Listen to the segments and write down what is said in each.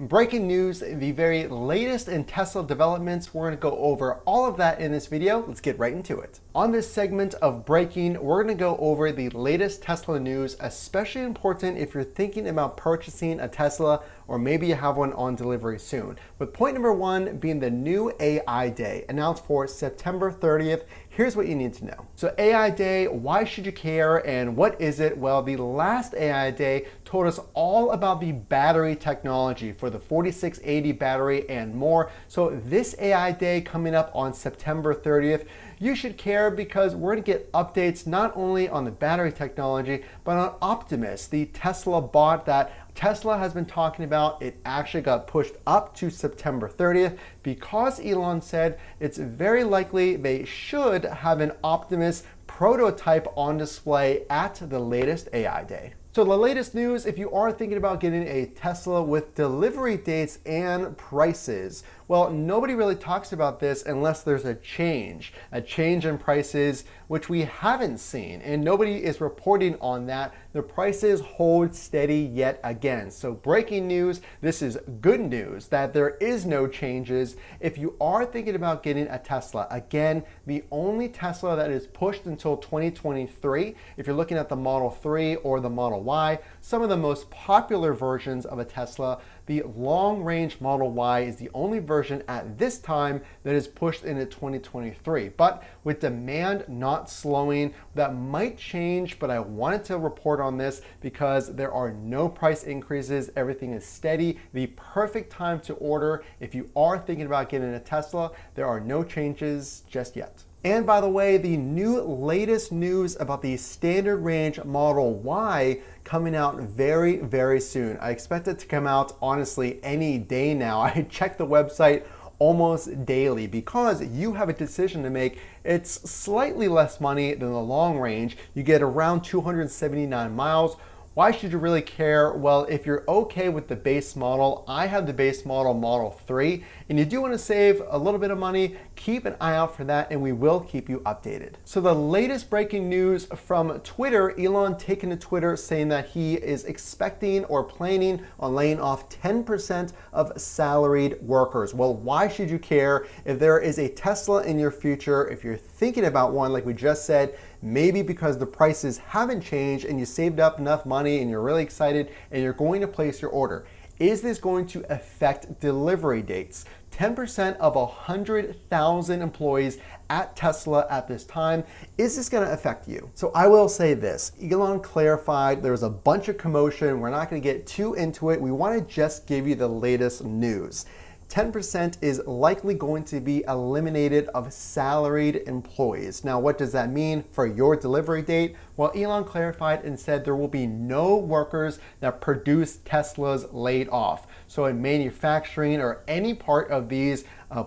Breaking news, the very latest in Tesla developments. We're going to go over all of that in this video. Let's get right into it. On this segment of breaking, we're going to go over the latest Tesla news, especially important if you're thinking about purchasing a Tesla or maybe you have one on delivery soon. With point number one being the new AI Day announced for September 30th. Here's what you need to know. So AI Day, why should you care and what is it? Well, the last AI Day told us all about the battery technology for the 4680 battery and more. So this AI Day coming up on September 30th, you should care because we're going to get updates not only on the battery technology, but on Optimus, the Tesla bot that Tesla has been talking about. It actually got pushed up to September 30th because Elon said it's very likely they should have an Optimus prototype on display at the latest AI Day. So the latest news, if you are thinking about getting a Tesla with delivery dates and prices, well, nobody really talks about this unless there's a change in prices, which we haven't seen, and nobody is reporting on that. The prices hold steady yet again. So breaking news, this is good news that there is no changes. If you are thinking about getting a Tesla, again, the only Tesla that is pushed until 2023, if you're looking at the Model 3 or the Model Y, some of the most popular versions of a Tesla, the long-range Model Y is the only version at this time that is pushed into 2023. But with demand not slowing, that might change, but I wanted to report on this because there are no price increases. Everything is steady. The perfect time to order. If you are thinking about getting a Tesla, there are no changes just yet. And by the way, the latest news about the standard range Model Y coming out very, very soon. I expect it to come out, honestly, any day now. I check the website almost daily because you have a decision to make. It's slightly less money than the long range. You get around 279 miles. Why should you really care? Well, if you're okay with the base model, I have the base model, Model 3, and you do want to save a little bit of money, keep an eye out for that, and we will keep you updated. So the latest breaking news from Twitter, Elon taking to Twitter saying that he is expecting or planning on laying off 10% of salaried workers. Well, why should you care? If there is a Tesla in your future, if you're thinking about one, like we just said, maybe because the prices haven't changed and you saved up enough money and you're really excited and you're going to place your order. Is this going to affect delivery dates? 10% of 100,000 employees at Tesla at this time. Is this going to affect you? So I will say this, Elon clarified there was a bunch of commotion. We're not going to get too into it. We want to just give you the latest news. 10% is likely going to be eliminated of salaried employees. Now, what does that mean for your delivery date? Well, Elon clarified and said there will be no workers that produce Teslas laid off. So in manufacturing or any part of these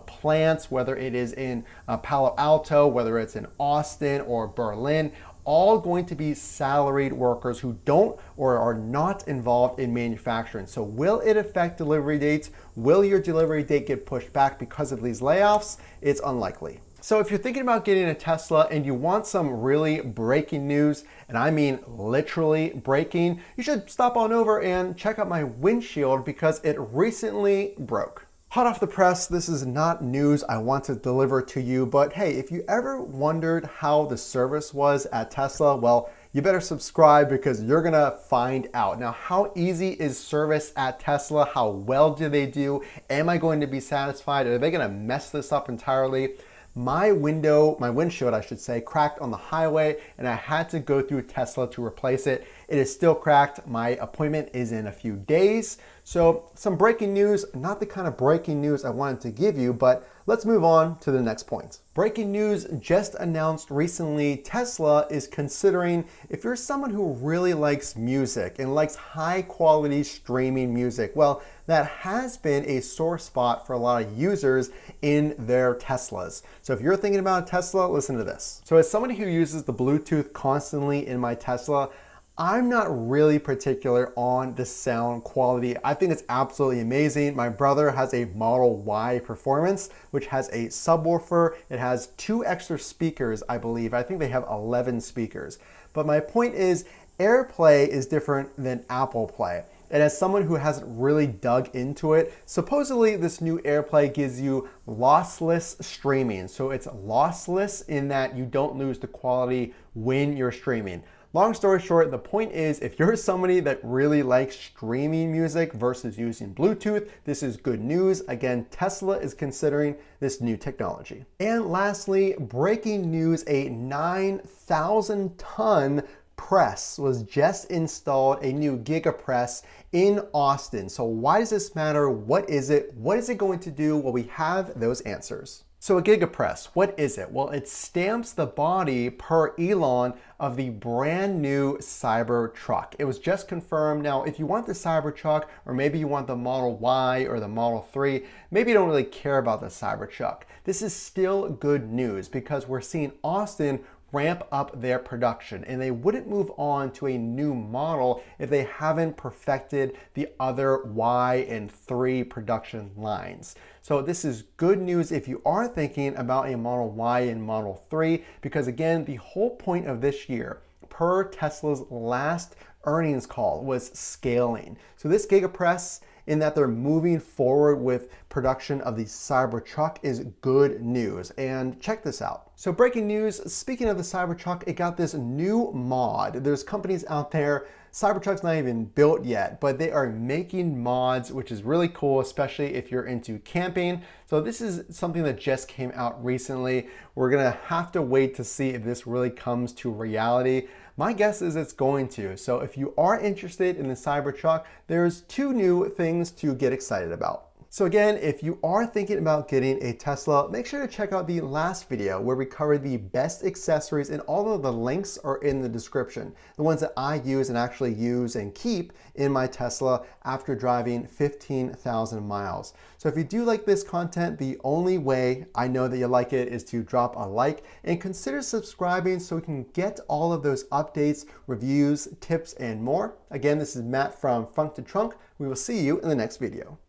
plants, whether it is in Palo Alto, whether it's in Austin or Berlin, all going to be salaried workers who don't or are not involved in manufacturing. So will it affect delivery dates? Will your delivery date get pushed back because of these layoffs? It's unlikely. So if you're thinking about getting a Tesla and you want some really breaking news, and I mean literally breaking, you should stop on over and check out my windshield because it recently broke. Hot off the press, this is not news I want to deliver to you, but hey, if you ever wondered how the service was at Tesla, well, you better subscribe because you're gonna find out. Now, how easy is service at Tesla? How well do they do? Am I going to be satisfied? Are they gonna mess this up entirely? My windshield, I should say, cracked on the highway and I had to go through Tesla to replace it. It is still cracked. My appointment is in a few days. So some breaking news, not the kind of breaking news I wanted to give you, but let's move on to the next point. Breaking news just announced recently, Tesla is considering if you're someone who really likes music and likes high quality streaming music, well, that has been a sore spot for a lot of users in their Teslas. So if you're thinking about a Tesla, listen to this. So as somebody who uses the Bluetooth constantly in my Tesla, I'm not really particular on the sound quality. I think it's absolutely amazing. My brother has a Model Y Performance, which has a subwoofer. It has 2 extra speakers, I believe. I think they have 11 speakers. But my point is, AirPlay is different than Apple Play. And as someone who hasn't really dug into it, supposedly this new AirPlay gives you lossless streaming. So it's lossless in that you don't lose the quality when you're streaming. Long story short, the point is if you're somebody that really likes streaming music versus using Bluetooth, this is good news. Again, Tesla is considering this new technology. And lastly, breaking news, a 9,000-ton press was just installed, a new gigapress in Austin. So why does this matter? What is it? What is it going to do? Well, we have those answers. So a gigapress, what is it? Well, it stamps the body per Elon of the brand new Cybertruck. It was just confirmed. Now, if you want the Cybertruck, or maybe you want the Model Y or the Model 3, maybe you don't really care about the Cybertruck. This is still good news because we're seeing Austin ramp up their production, and they wouldn't move on to a new model if they haven't perfected the other Y and 3 production lines. So this is good news if you are thinking about a Model Y and Model 3, because again, the whole point of this year, per Tesla's last earnings call, was scaling. So this gigapress, in that they're moving forward with production of the Cybertruck, is good news. And check this out. So breaking news, speaking of the Cybertruck, it got this new mod. There's companies out there, Cybertruck's not even built yet, but they are making mods, which is really cool, especially if you're into camping. So this is something that just came out recently. We're gonna have to wait to see if this really comes to reality. My guess is it's going to. So if you are interested in the Cybertruck, there's 2 new things to get excited about. So again, if you are thinking about getting a Tesla, make sure to check out the last video where we covered the best accessories, and all of the links are in the description. The ones that I use and actually use and keep in my Tesla after driving 15,000 miles. So if you do like this content, the only way I know that you like it is to drop a like and consider subscribing so we can get all of those updates, reviews, tips, and more. Again, this is Matt from Frunk to Trunk. We will see you in the next video.